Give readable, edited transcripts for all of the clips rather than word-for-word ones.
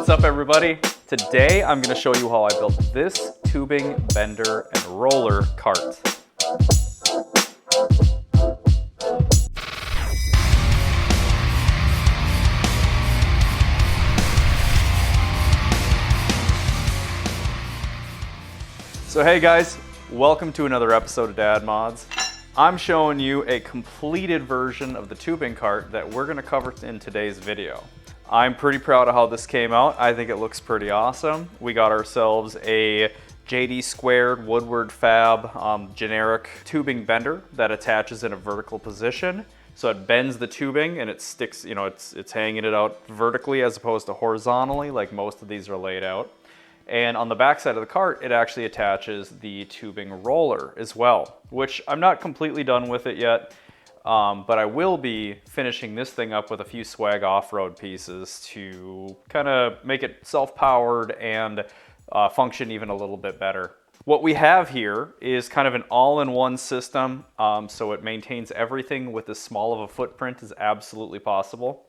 What's up, everybody? Today I'm going to show you how I built this tubing, bender, and roller cart. So hey guys, welcome to another episode of Dad Mods. I'm showing you a completed version of the tubing cart that we're going to cover in today's video. I'm pretty proud of how this came out. I think it looks pretty awesome. We got ourselves a JD squared Woodward Fab generic tubing bender that attaches in a vertical position. So it bends the tubing and it sticks, you know, it's hanging it out vertically as opposed to horizontally like most of these are laid out. And on the back side of the cart, it actually attaches the tubing roller as well, which I'm not completely done with it yet. But I will be finishing this thing up with a few swag off-road pieces to kind of make it self-powered and function even a little bit better. What we have here is kind of an all-in-one system, so it maintains everything with as small of a footprint as absolutely possible.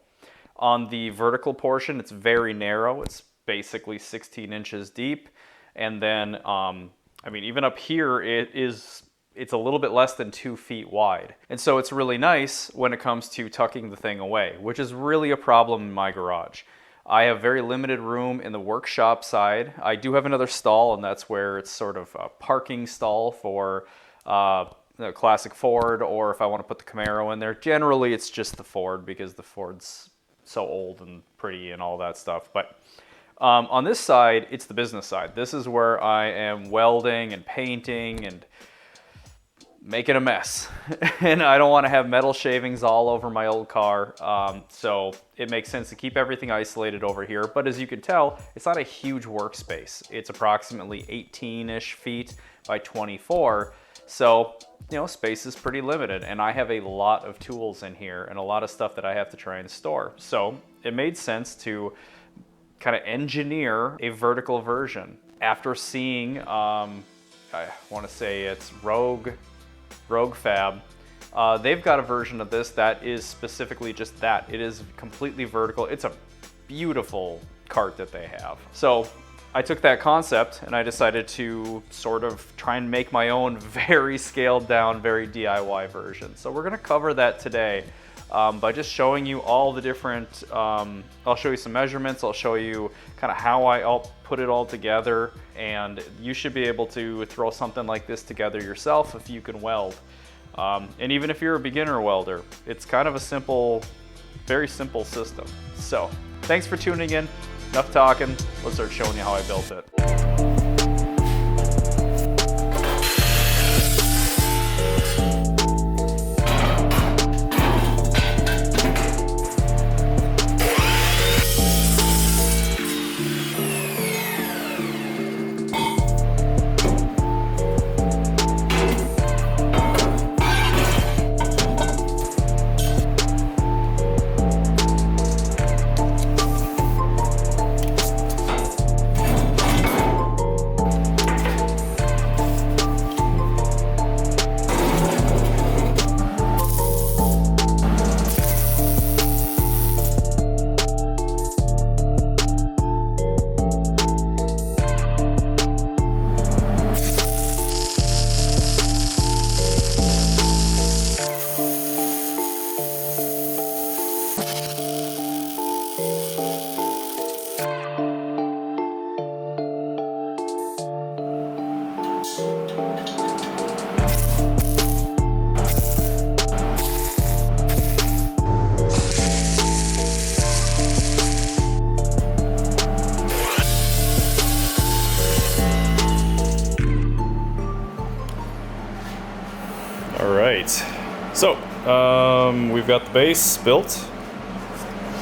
On the vertical portion, it's very narrow. It's basically 16 inches deep. And then, I mean, even up here, it's a little bit less than 2 feet wide. And so it's really nice when it comes to tucking the thing away, which is really a problem in my garage. I have very limited room in the workshop side. I do have another stall, and that's where it's sort of a parking stall for the classic Ford, or if I want to put the Camaro in there. Generally, it's just the Ford because the Ford's so old and pretty and all that stuff. But on this side, it's the business side. This is where I am welding and painting and making a mess. And I don't want to have metal shavings all over my old car. So it makes sense to keep everything isolated over here. But as you can tell, it's not a huge workspace. It's approximately 18-ish feet by 24. So, you know, space is pretty limited. And I have a lot of tools in here and a lot of stuff that I have to try and store. So it made sense to kind of engineer a vertical version. After seeing, I want to say it's Rogue Fab, they've got a version of this that is specifically just that. It is completely vertical. It's a beautiful cart that they have. So I took that concept and I decided to sort of try and make my own very scaled down, very DIY version. So we're gonna cover that today by just showing you all the different, I'll show you some measurements, I'll show you kind of how I'll put it all together, and you should be able to throw something like this together yourself if you can weld. And even if you're a beginner welder, it's kind of a simple, very simple system. So thanks for tuning in. Enough talking, let's start showing you how I built it. So, we've got the base built,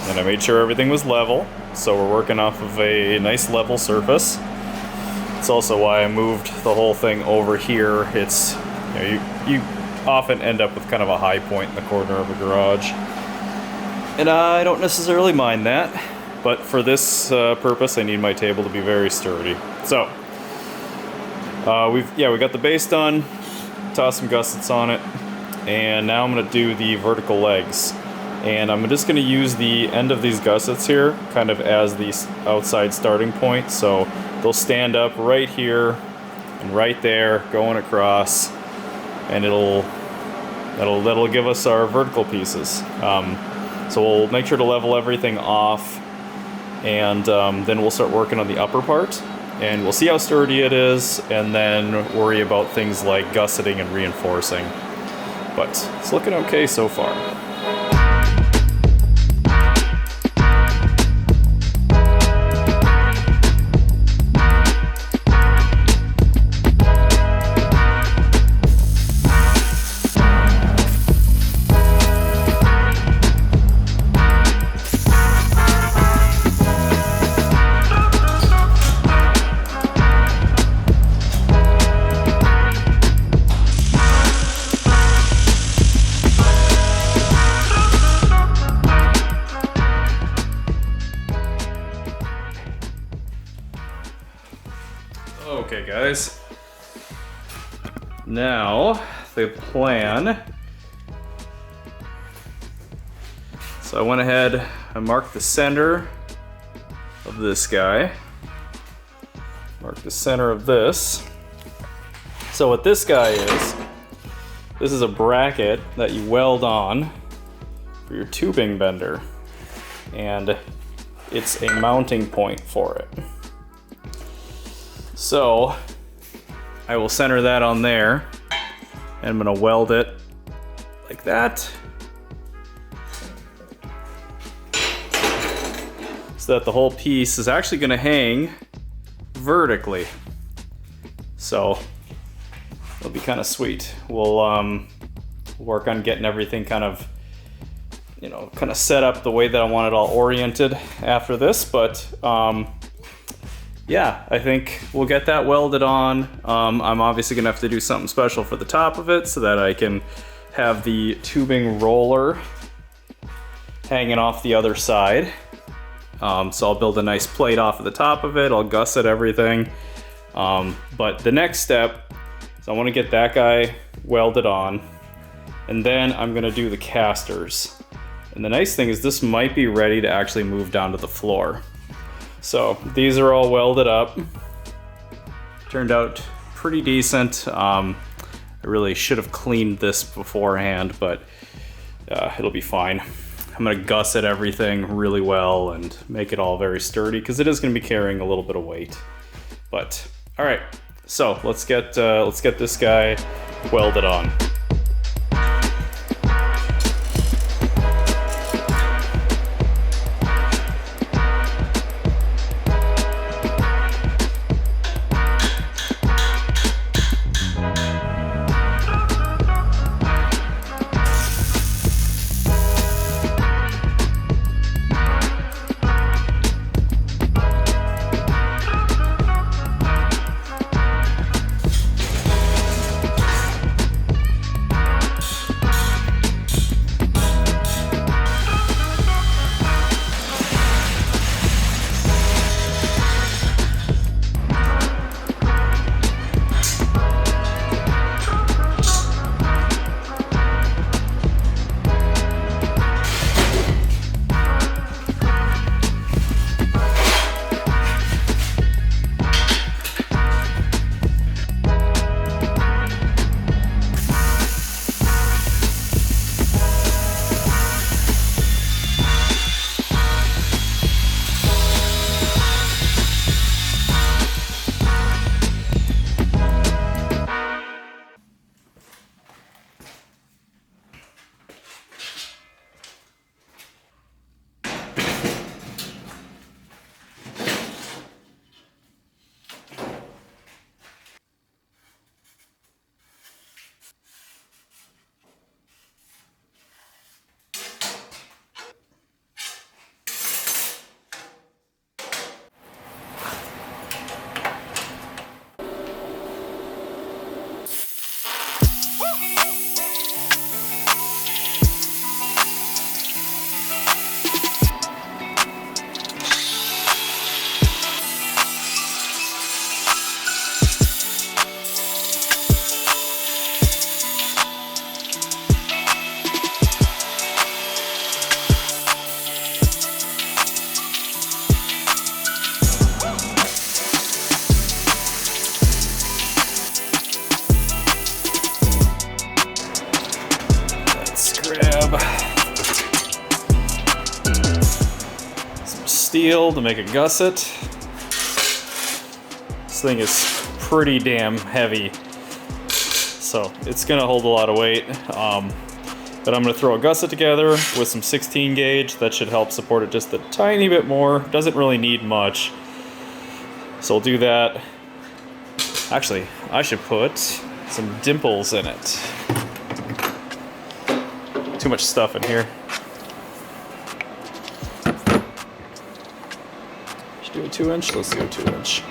and I made sure everything was level, so we're working off of a nice level surface. It's also why I moved the whole thing over here. It's, you often end up with kind of a high point in the corner of a garage, and I don't necessarily mind that, but for this purpose I need my table to be very sturdy. So, we got the base done, tossed some gussets on it, and now I'm going to do the vertical legs. And I'm just going to use the end of these gussets here kind of as the outside starting point. So they'll stand up right here and right there going across, and that'll give us our vertical pieces. So we'll make sure to level everything off, and then we'll start working on the upper part, and we'll see how sturdy it is, and then worry about things like gusseting and reinforcing. But it's looking okay so far. Okay guys, now the plan. So I went ahead and marked the center of this guy, marked the center of this. So what this guy is, this is a bracket that you weld on for your tubing bender, and it's a mounting point for it. So I will center that on there, and I'm gonna weld it like that, so that the whole piece is actually gonna hang vertically. So it'll be kind of sweet. We'll work on getting everything kind of, you know, kind of set up the way that I want it all oriented after this, but yeah, I think we'll get that welded on. I'm obviously gonna have to do something special for the top of it so that I can have the tubing roller hanging off the other side. So I'll build a nice plate off of the top of it, I'll gusset everything. But the next step is I wanna get that guy welded on, and then I'm gonna do the casters. And the nice thing is this might be ready to actually move down to the floor. So these are all welded up. Turned out pretty decent. I really should have cleaned this beforehand, but it'll be fine. I'm gonna gusset everything really well and make it all very sturdy, because it is gonna be carrying a little bit of weight. But all right, so let's get this guy welded on. steel to make a gusset. This thing is pretty damn heavy, so it's gonna hold a lot of weight. But I'm gonna throw a gusset together with some 16 gauge. That should help support it just a tiny bit more. Doesn't really need much. So we'll do that. Actually, I should put some dimples in it. Too much stuff in here. Should do a 2-inch? Let's do a 2-inch.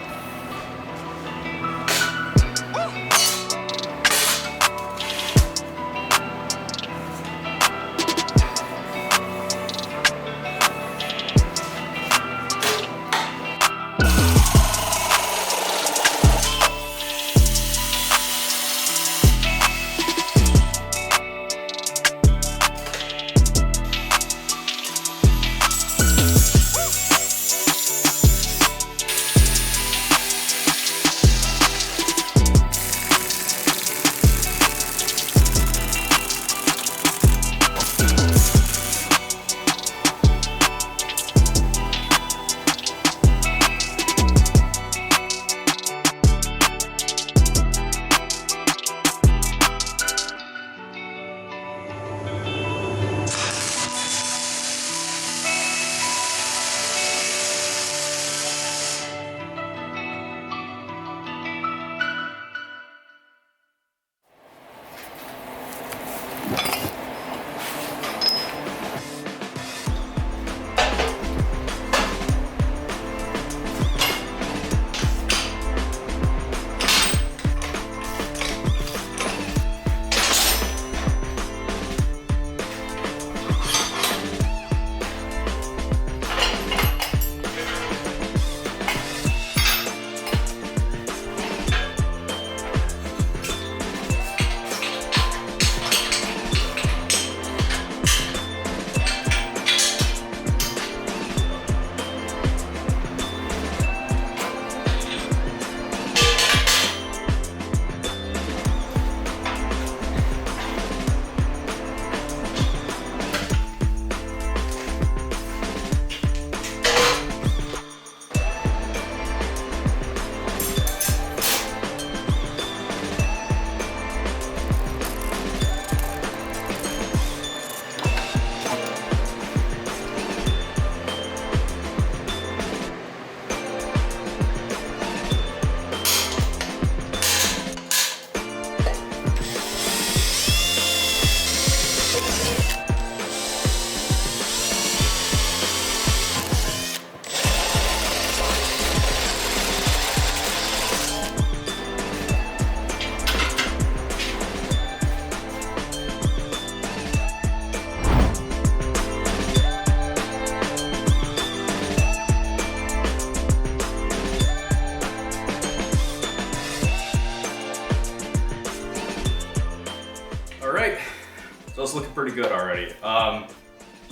it's looking pretty good already.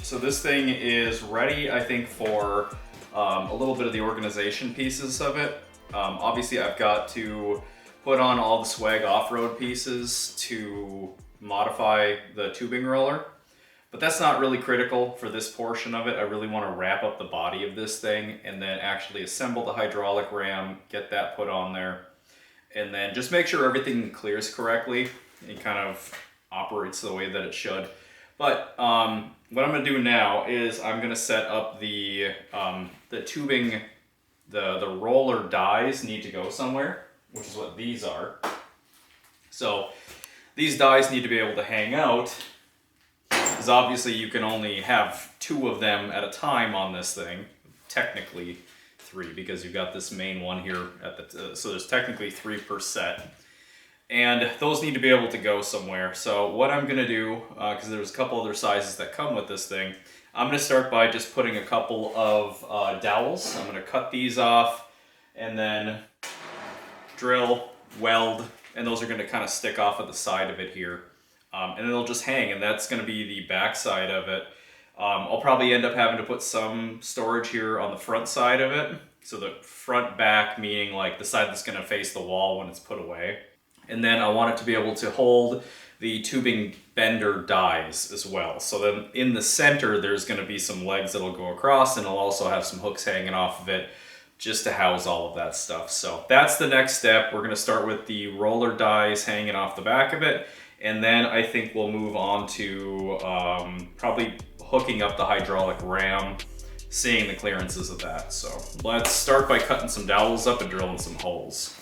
So this thing is ready, I think, for a little bit of the organization pieces of it. Obviously, I've got to put on all the swag off-road pieces to modify the tubing roller, but that's not really critical for this portion of it. I really want to wrap up the body of this thing and then actually assemble the hydraulic ram, get that put on there, and then just make sure everything clears correctly and kind of operates the way that it should. But what I'm going to do now is I'm going to set up the tubing. The roller dies need to go somewhere, which is what these are. So these dies need to be able to hang out, because obviously you can only have 2 of them at a time on this thing. Technically 3, because you've got this main one here at the so there's technically 3 per set, and those need to be able to go somewhere. So what I'm gonna do, because there's a couple other sizes that come with this thing, I'm gonna start by just putting a couple of dowels. I'm gonna cut these off and then drill, weld, and those are gonna kind of stick off at the side of it here. And it'll just hang, and that's gonna be the back side of it. I'll probably end up having to put some storage here on the front side of it. So the front back, meaning like the side that's gonna face the wall when it's put away. And then I want it to be able to hold the tubing bender dies as well. So then in the center, there's gonna be some legs that'll go across, and it'll also have some hooks hanging off of it just to house all of that stuff. So that's the next step. We're gonna start with the roller dies hanging off the back of it. And then I think we'll move on to probably hooking up the hydraulic ram, seeing the clearances of that. So let's start by cutting some dowels up and drilling some holes.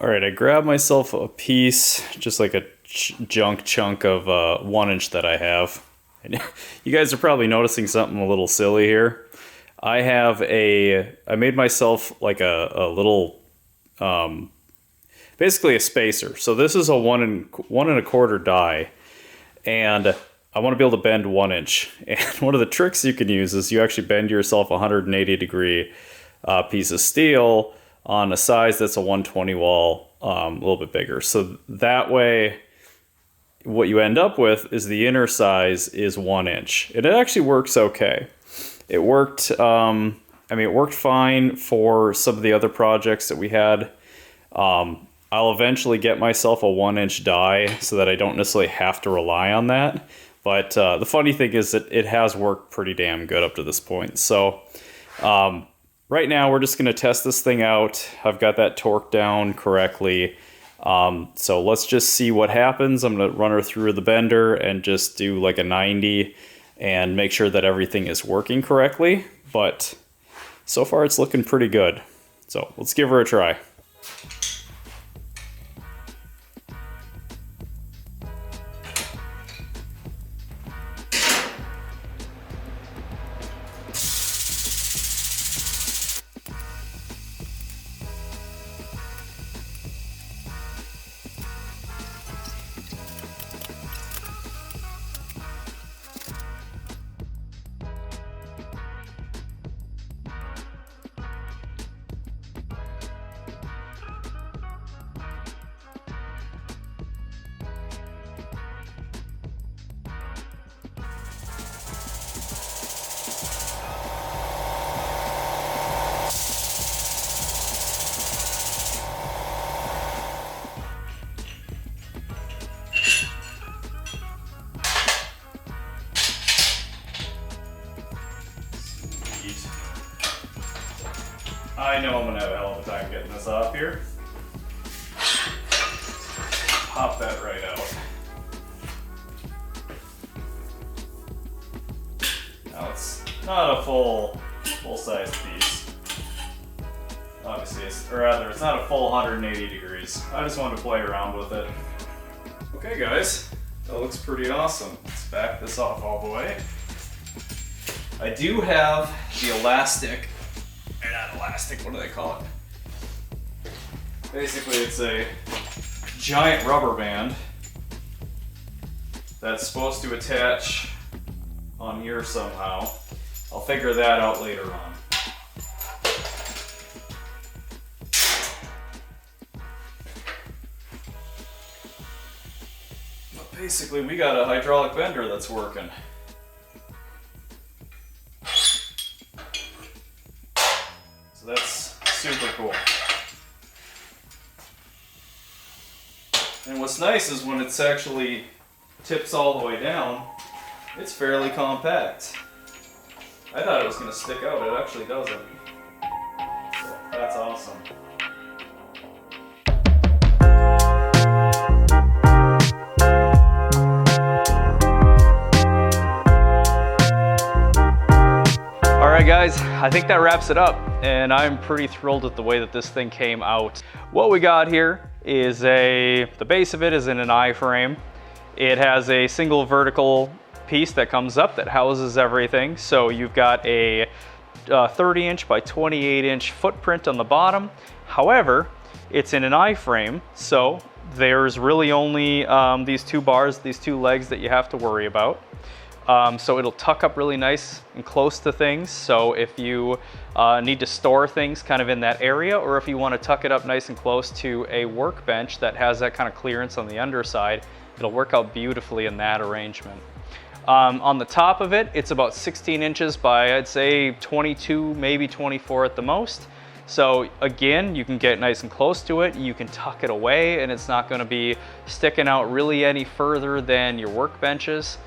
All right, I grabbed myself a piece, just like a junk chunk of 1" that I have. And you guys are probably noticing something a little silly here. I made myself like a little, basically a spacer. So this is a 1 1/4 die, and I want to be able to bend 1". And one of the tricks you can use is you actually bend yourself a 180-degree piece of steel on a size that's a 120 wall, a little bit bigger. So that way, what you end up with is the inner size is 1". And it actually works okay. It worked, it worked fine for some of the other projects that we had. I'll eventually get myself a 1" die so that I don't necessarily have to rely on that. But the funny thing is that it has worked pretty damn good up to this point. So right now we're just going to test this thing out. I've got that torque down correctly. So let's just see what happens. I'm going to run her through the bender and just do like a 90 and make sure that everything is working correctly. But so far it's looking pretty good. So let's give her a try. I know I'm gonna have a hell of a time getting this off here. Pop that right out. Now it's not a full-size piece. Obviously, it's not a full 180 degrees. I just wanted to play around with it. Okay guys, that looks pretty awesome. Let's back this off all the way. I do have the elastic, or not elastic, what do they call it? Basically it's a giant rubber band that's supposed to attach on here somehow. I'll figure that out later on. But basically we got a hydraulic bender that's working. So that's super cool. And what's nice is when it's actually tips all the way down, it's fairly compact. I thought it was going to stick out, it actually doesn't. So that's awesome. Alright guys, I think that wraps it up, and I'm pretty thrilled with the way that this thing came out. What we got here is the base of it is in an I-frame. It has a single vertical piece that comes up that houses everything. So you've got a 30-inch by 28-inch footprint on the bottom. However, it's in an I-frame, so there's really only these two bars, these two legs that you have to worry about. So it'll tuck up really nice and close to things. So if you need to store things kind of in that area, or if you want to tuck it up nice and close to a workbench that has that kind of clearance on the underside, it'll work out beautifully in that arrangement. On the top of it, it's about 16 inches by, I'd say, 22, maybe 24 at the most. So again, you can get nice and close to it, you can tuck it away, and it's not going to be sticking out really any further than your workbenches.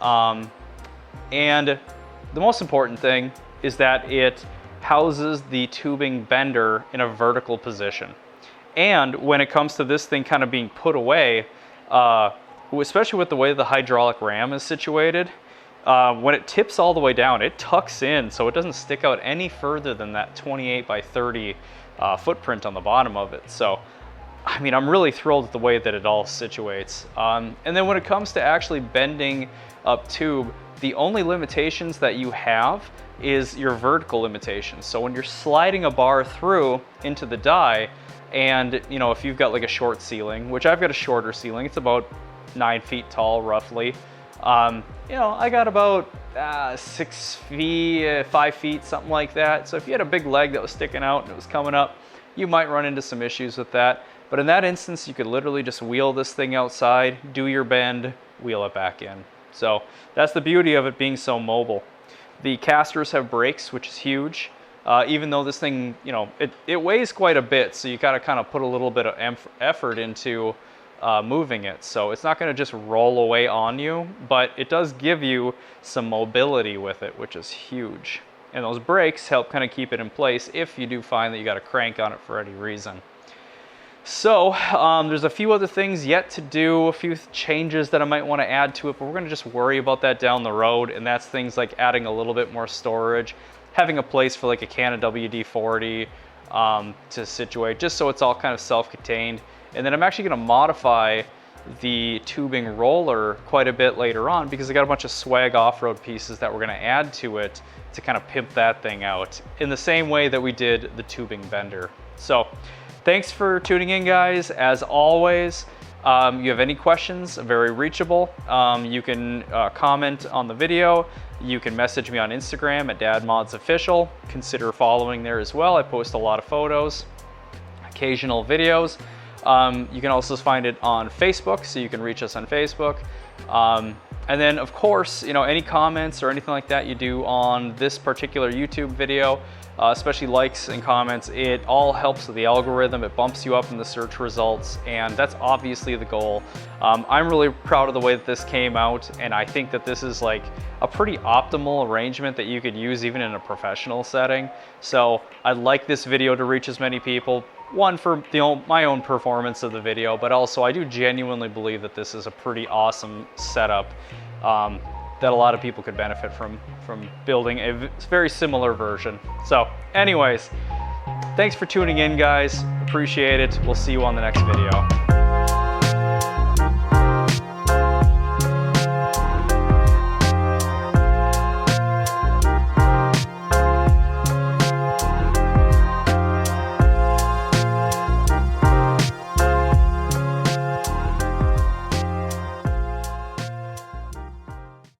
And the most important thing is that it houses the tubing bender in a vertical position. And when it comes to this thing kind of being put away, especially with the way the hydraulic ram is situated, when it tips all the way down, it tucks in so it doesn't stick out any further than that 28 by 30 footprint on the bottom of it. So, I mean, I'm really thrilled with the way that it all situates. And then when it comes to actually bending up tube, the only limitations that you have is your vertical limitations. So when you're sliding a bar through into the die, and you know, if you've got like a short ceiling, which I've got a shorter ceiling, it's about 9 feet tall roughly. You know, I got about 6 feet, 5 feet, something like that. So if you had a big leg that was sticking out and it was coming up, you might run into some issues with that. But in that instance, you could literally just wheel this thing outside, do your bend, wheel it back in. So that's the beauty of it being so mobile. The casters have brakes, which is huge. Even though this thing, you know, it weighs quite a bit, so you gotta kind of put a little bit of effort into moving it. So it's not gonna just roll away on you, but it does give you some mobility with it, which is huge. And those brakes help kind of keep it in place if you do find that you got to crank on it for any reason. So there's a few other things yet to do, a few changes that I might want to add to it, but we're going to just worry about that down the road. And that's things like adding a little bit more storage, having a place for like a can of WD-40 to situate, just so it's all kind of self-contained. And then I'm actually going to modify the tubing roller quite a bit later on, because I got a bunch of swag off-road pieces that we're going to add to it to kind of pimp that thing out in the same way that we did the tubing bender. So thanks for tuning in, guys. As always, you have any questions, very reachable. You can comment on the video. You can message me on Instagram at DadModsOfficial. Consider following there as well. I post a lot of photos, occasional videos. You can also find it on Facebook, so you can reach us on Facebook. And then, of course, you know, any comments or anything like that you do on this particular YouTube video, especially likes and comments. It all helps with the algorithm. It bumps you up in the search results, and that's obviously the goal. I'm really proud of the way that this came out, and I think that this is like a pretty optimal arrangement that you could use even in a professional setting. So I'd like this video to reach as many people. One, for my own performance of the video, but also I do genuinely believe that this is a pretty awesome setup that a lot of people could benefit from building a very similar version. So anyways, thanks for tuning in, guys. Appreciate it. We'll see you on the next video.